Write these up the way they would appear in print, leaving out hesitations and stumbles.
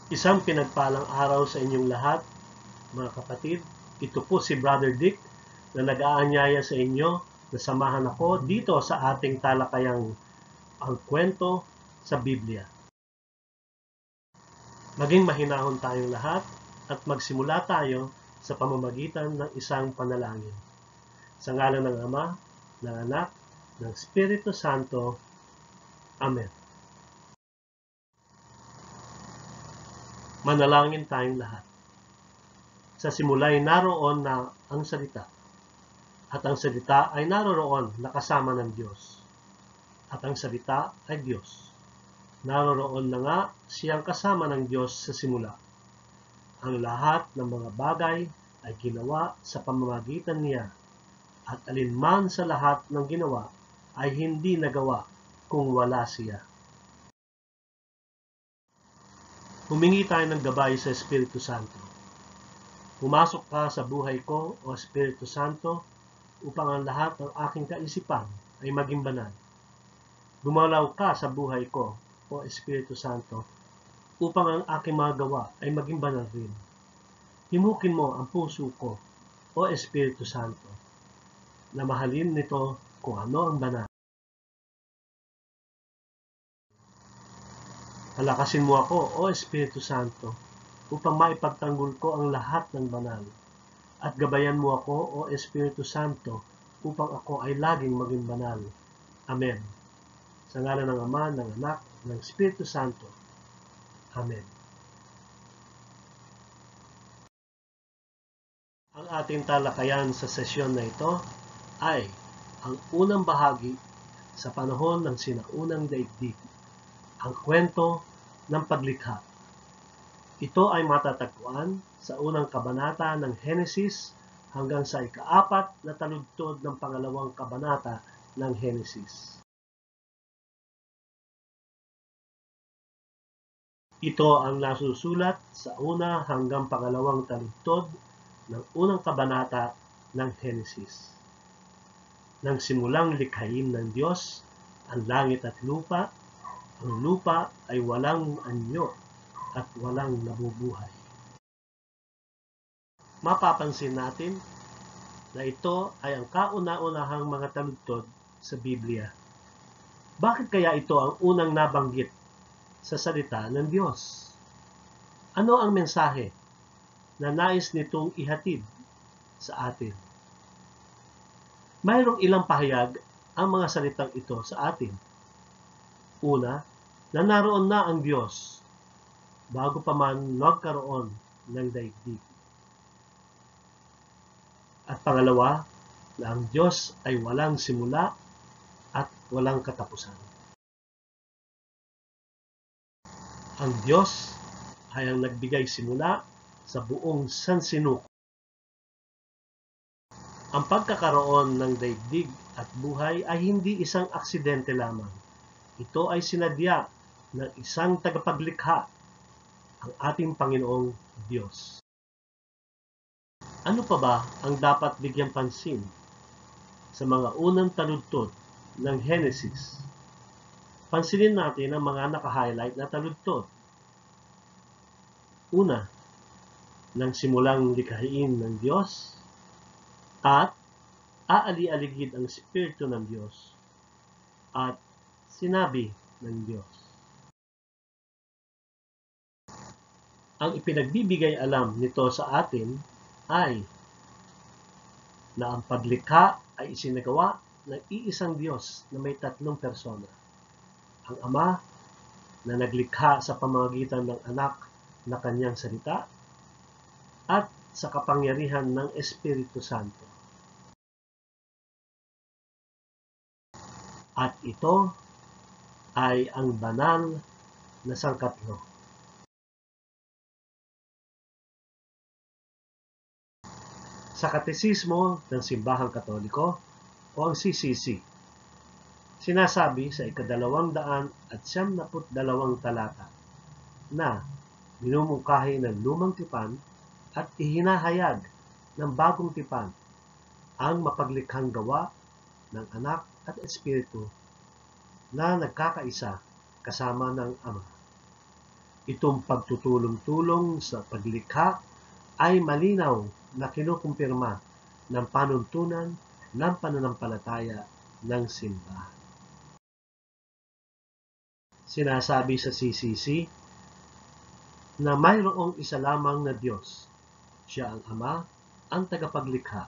Isang pinagpalang araw sa inyong lahat, mga kapatid. Ito po si Brother Dick na nag-aanyaya sa inyo na samahan ako dito sa ating talakayang ang kwento sa Biblia. Maging mahinahon tayong lahat at magsimula tayo sa pamamagitan ng isang panalangin. Sa ngalan ng Ama, ng Anak, ng Espiritu Santo. Amen. Manalangin tayong lahat. Sa simula'y naroon na ang salita, at ang salita ay naroroon nakasama ng Diyos, at ang salita ay Diyos. Naroroon na nga siyang kasama ng Diyos sa simula. Ang lahat ng mga bagay ay ginawa sa pamamagitan niya, at alinman sa lahat ng ginawa ay hindi nagawa kung wala siya. Humingi tayo ng gabay sa Espiritu Santo. Pumasok ka sa buhay ko, o Espiritu Santo, upang ang lahat ng aking kaisipan ay maging banal. Gumalaw ka sa buhay ko, o Espiritu Santo, upang ang aking mga gawa ay maging banal rin. Himukin mo ang puso ko, o Espiritu Santo, na mahalin nito kung ano ang banal. Palakasin mo ako, o Espiritu Santo, upang maipagtanggol ko ang lahat ng banal. At gabayan mo ako, o Espiritu Santo, upang ako ay laging maging banal. Amen. Sa ngalan ng Ama, ng Anak, ng Espiritu Santo. Amen. Ang ating talakayan sa sesyon na ito ay ang unang bahagi sa panahon ng sinaunang daigdig, ang kwento ng paglikha. Ito ay matatagpuan sa unang kabanata ng Henesis hanggang sa ika-4 na taludtod ng pangalawang kabanata ng Henesis. Ito ang nasusulat sa una hanggang pangalawang taludtod ng unang kabanata ng Henesis. Nang simulang likhain ng Diyos ang langit at lupa, ang lupa ay walang anyo at walang nabubuhay. Mapapansin natin na ito ay ang kauna-unahang mga taludtod sa Biblia. Bakit kaya ito ang unang nabanggit sa salita ng Diyos? Ano ang mensahe na nais nitong ihatid sa atin? Mayroong ilang pahayag ang mga salitang ito sa atin. Una, na naroon na ang Diyos bago pa man magkaroon ng daigdig. At pangalawa, na ang Diyos ay walang simula at walang katapusan. Ang Diyos ay ang nagbigay simula sa buong sansinuko. Ang pagkakaroon ng daigdig at buhay ay hindi isang aksidente lamang. Ito ay sinadya ng isang tagapaglikha, ang ating Panginoong Diyos. Ano pa ba ang dapat bigyang pansin sa mga unang taludtod ng Henesis? Pansinin natin ang mga naka-highlight na taludtod. Una, nang simulang likhain ng Diyos at aali-aligid ang Espiritu ng Diyos at sinabi ng Diyos. Ang ipinagbibigay alam nito sa atin ay na ang paglikha ay isinagawa ng iisang Diyos na may tatlong persona. Ang Ama na naglikha sa pamamagitan ng Anak na kanyang salita at sa kapangyarihan ng Espiritu Santo. At ito ay ang banal na sangkatlo. Sa Katesismo ng Simbahang Katoliko o ang CCC, sinasabi sa ika-292 talata na minumungkahi ng lumang tipan at ihinahayag ng bagong tipan ang mapaglikhang gawa ng Anak at Espiritu na nagkakaisa kasama ng Ama. Itong pagtutulong-tulong sa paglikha ay malinaw na kinukumpirma ng panuntunan ng pananampalataya ng simbahan. Sinasabi sa CCC na mayroong isa lamang na Diyos. Siya ang Ama, ang tagapaglikha,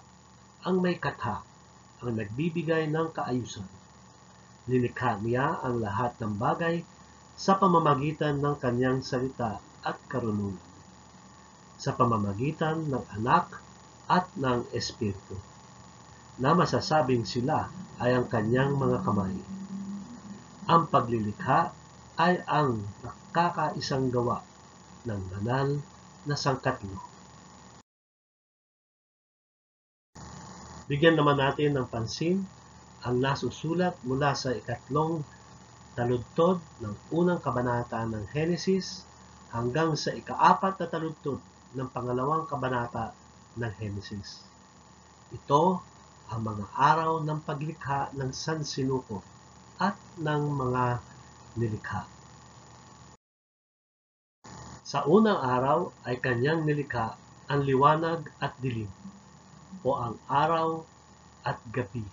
ang may katha, ang nagbibigay ng kaayusan. Nilikha niya ang lahat ng bagay sa pamamagitan ng kanyang salita at karunungan, sa pamamagitan ng anak at ng espiritu, na masasabing sila ay ang kanyang mga kamay. Ang paglilikha ay ang nakakaisang gawa ng banal na sangkatlo. Bigyan naman natin ng pansin ang nasusulat mula sa ikatlong taludtod ng unang kabanata ng Henesis hanggang sa ikaapat na taludtod ng pangalawang kabanata ng Henesis. Ito ang mga araw ng paglikha ng sansinukob at ng mga nilikha. Sa unang araw ay kanyang nilikha ang liwanag at dilim, o ang araw at gabi.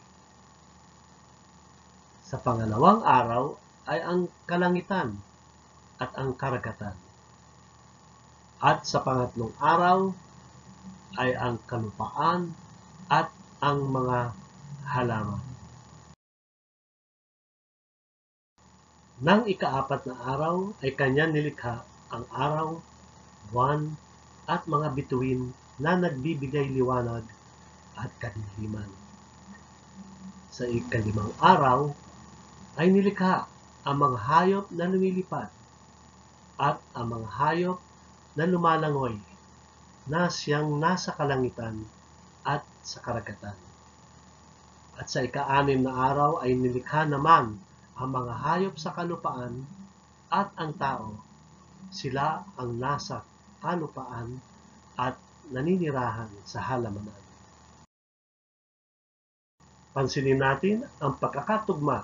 Sa pangalawang araw ay ang kalangitan at ang karagatan. At sa pangatlong araw ay ang kalupaan at ang mga halaman. Nang ikaapat na araw ay kanya nilikha ang araw, buwan at mga bituin na nagbibigay liwanag at kadiliman. Sa ikalimang araw ay nilikha ang mga hayop na lumilipad at ang mga hayop na lumalangoy na siyang nasa kalangitan at sa karagatan. At sa ika-6 na araw ay nilikha naman ang mga hayop sa kalupaan at ang tao. Sila ang nasa kalupaan at naninirahan sa halamanan. Pansinin natin ang pagkakatugma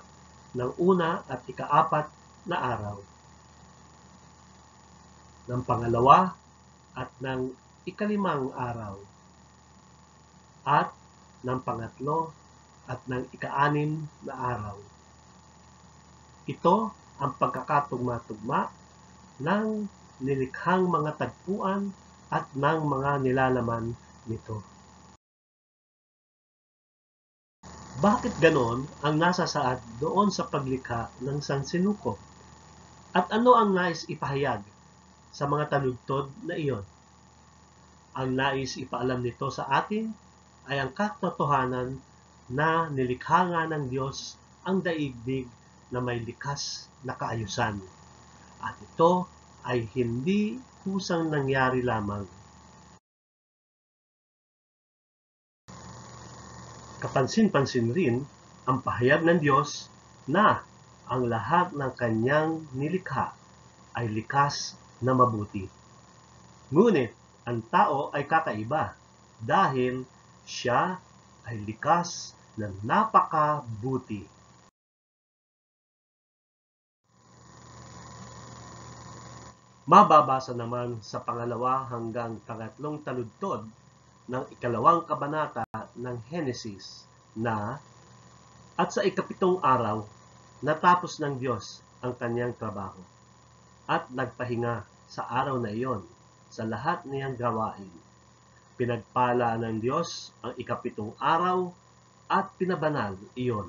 ng una at ikaapat na araw, ng pangalawa at ng ikalimang araw, at ng pangatlo at ng ika-6 na araw. Ito ang pagkakatugma-tugma ng nilikhang mga tagpuan at ng mga nilalaman nito. Bakit ganon ang nasa saad doon sa paglikha ng sansinukob? At ano ang nais ipahayag sa mga taludtod na iyon? Ang nais ipaalam nito sa atin ay ang katotohanan na nilikha nga ng Diyos ang daigdig na may likas na kaayusan. At ito ay hindi kusang nangyari lamang. Kapansin-pansin rin ang pahayag ng Diyos na ang lahat ng kanyang nilikha ay likas na mabuti. Ngunit ang tao ay kakaiba dahil siya ay likas na napakabuti. Mababasa naman sa pangalawa hanggang pangatlong taludtod ng ikalawang kabanata ng Henesis na, at sa ikapitong araw, natapos ng Diyos ang kanyang trabaho at nagpahinga sa araw na iyon sa lahat niyang gawain. Pinagpala ng Diyos ang ikapitong araw at pinabanal iyon,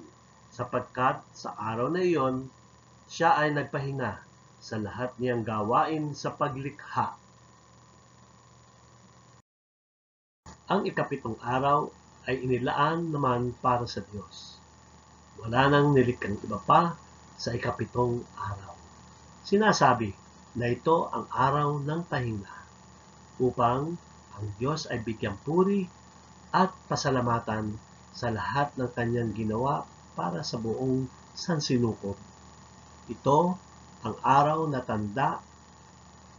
sapagkat sa araw na iyon, siya ay nagpahinga sa lahat niyang gawain sa paglikha. Ang ikapitong araw ay inilaan naman para sa Diyos. Wala nang nilikhang iba pa sa ikapitong araw. Sinasabi na ito ang araw ng pahinga upang ang Diyos ay bigyang puri at pasalamatan sa lahat ng kanyang ginawa para sa buong sansinukob. Ito ang araw na tanda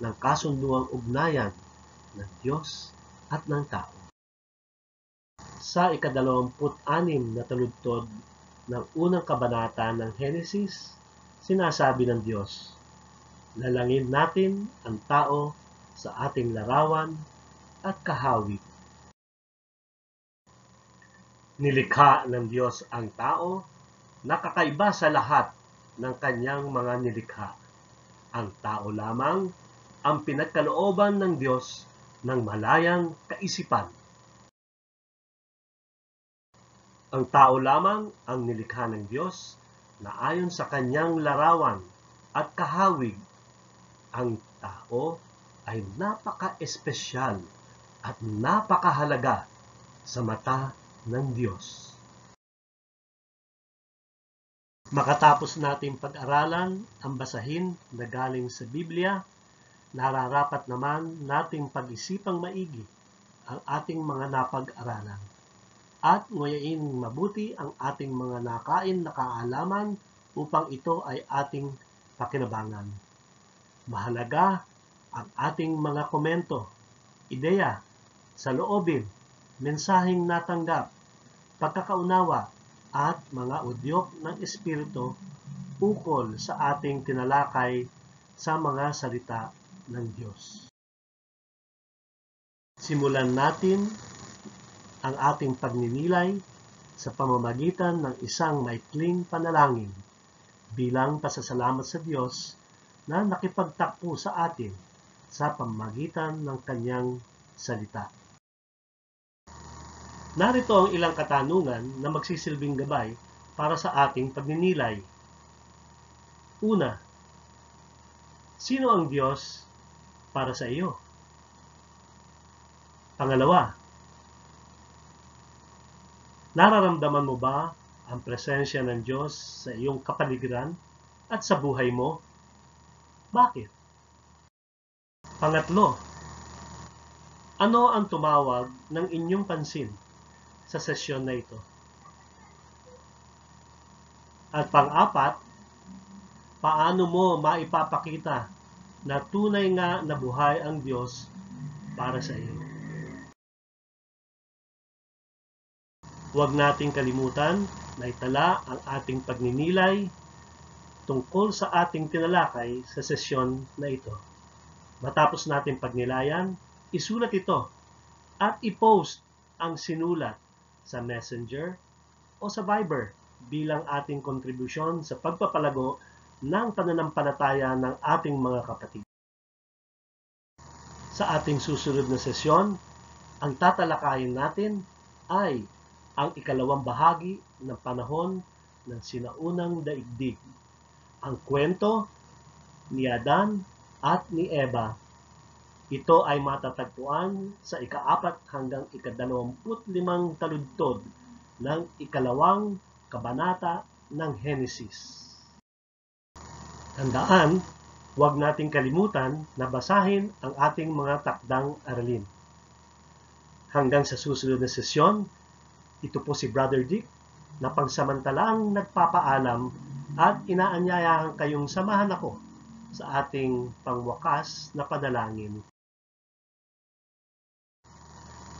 ng kasunduang ugnayan ng Diyos at ng tao. Sa ika-26 na taludtod ng unang kabanata ng Henesis, sinasabi ng Diyos, Lalangin natin ang tao sa ating larawan at kahawig. Nilikha ng Diyos ang tao na kakaiba sa lahat ng kanyang mga nilikha. Ang tao lamang ang pinagkalooban ng Diyos ng malayang kaisipan. Ang tao lamang ang nilikha ng Diyos na ayon sa kanyang larawan at kahawig. Ang tao ay napaka-espesyal at napakahalaga sa mata ng Diyos. Makatapos nating pag-aralan ang basahin na galing sa Biblia, nararapat naman nating pag-isipang maigi ang ating mga napag-aralan at nguyain mabuti ang ating mga nakain na kaalaman upang ito ay ating pakinabangan. Mahalaga ang ating mga komento, ideya, saloobin, mensaheng natanggap, pagkakaunawa, at mga udyok ng Espiritu ukol sa ating tinalakay sa mga salita ng Diyos. Simulan natin ang ating pagninilay sa pamamagitan ng isang maikling panalangin bilang pasasalamat sa Diyos na nakipagtakbo sa atin sa pamamagitan ng kanyang salita. Narito ang ilang katanungan na magsisilbing gabay para sa ating pagninilay. Una, sino ang Diyos para sa iyo? Pangalawa, nararamdaman mo ba ang presensya ng Diyos sa iyong kapaligiran at sa buhay mo? Bakit? Pangatlo, ano ang tumawag ng inyong pansin sa sesyon na ito? At pang-apat, paano mo maipapakita na tunay nga na buhay ang Diyos para sa iyo? Huwag nating kalimutan na itala ang ating pagninilay tungkol sa ating tinalakay sa sesyon na ito. Matapos natin pagnilayan, isulat ito at i-post ang sinulat sa Messenger o sa Viber bilang ating kontribusyon sa pagpapalago ng pananampalataya ng ating mga kapatid. Sa ating susunod na sesyon, ang tatalakayin natin ay ang ikalawang bahagi ng panahon ng sinaunang daigdig. Ang kwento ni Adan at ni Eva. Ito ay matatagpuan sa ika-4 hanggang ika-25 taludtod ng ikalawang kabanata ng Henesis. Tandaan, huwag nating kalimutan na basahin ang ating mga takdang aralin. Hanggang sa susunod na sesyon, ito po si Brother Dick na pagsamantalang nagpapaalam at inaanyayahan kayong samahan ako sa ating pangwakas na panalangin.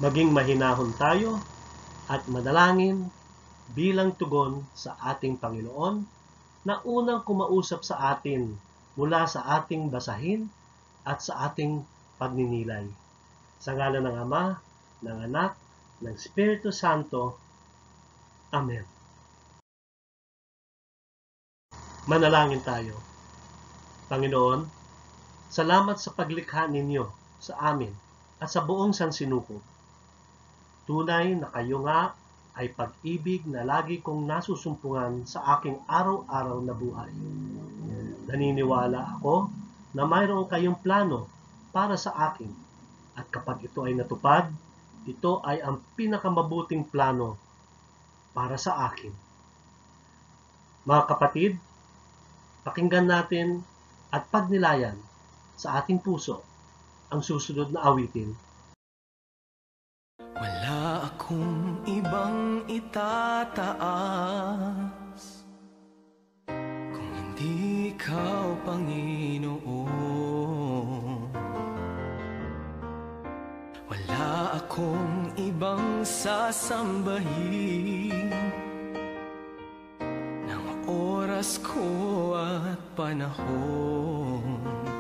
Maging mahinahon tayo at manalangin bilang tugon sa ating Panginoon na unang kumausap sa atin mula sa ating basahin at sa ating pagninilay. Sa ngalan ng Ama, ng Anak, ng Espiritu Santo. Amen. Manalangin tayo. Panginoon, salamat sa paglikha ninyo sa amin at sa buong sansinukob. Tunay na kayo nga ay pag-ibig na lagi kong nasusumpungan sa aking araw-araw na buhay. Naniniwala ako na mayroon kayong plano para sa akin at kapag ito ay natupad, ito ay ang pinakamabuting plano para sa akin. Mga kapatid, pakinggan natin at pagnilayan sa ating puso ang susunod na awitin. Wala akong ibang itataas kung hindi ikaw, Panginoon. Wala akong ibang sasambahin ng oras ko at panahon.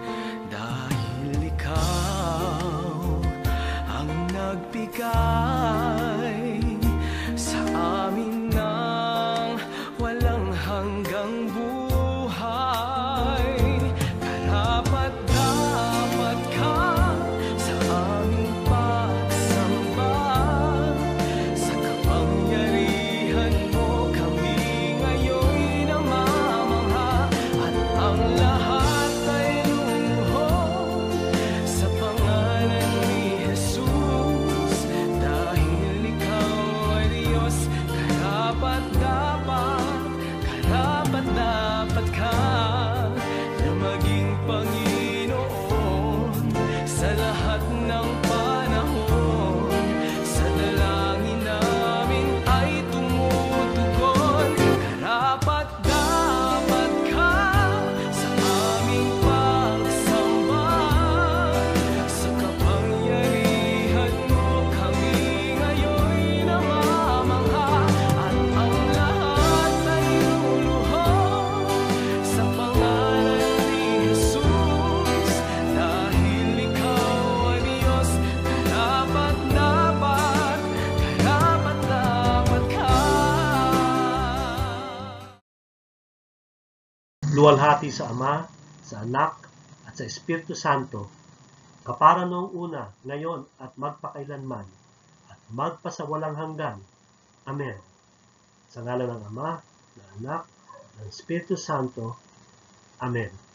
luwalhati sa Ama, sa Anak, at sa Espiritu Santo, kapara noong una, ngayon, at magpakailanman, at magpasawalang hanggan. Amen. Sa ngalan ng Ama, ng Anak, ng Espiritu Santo. Amen.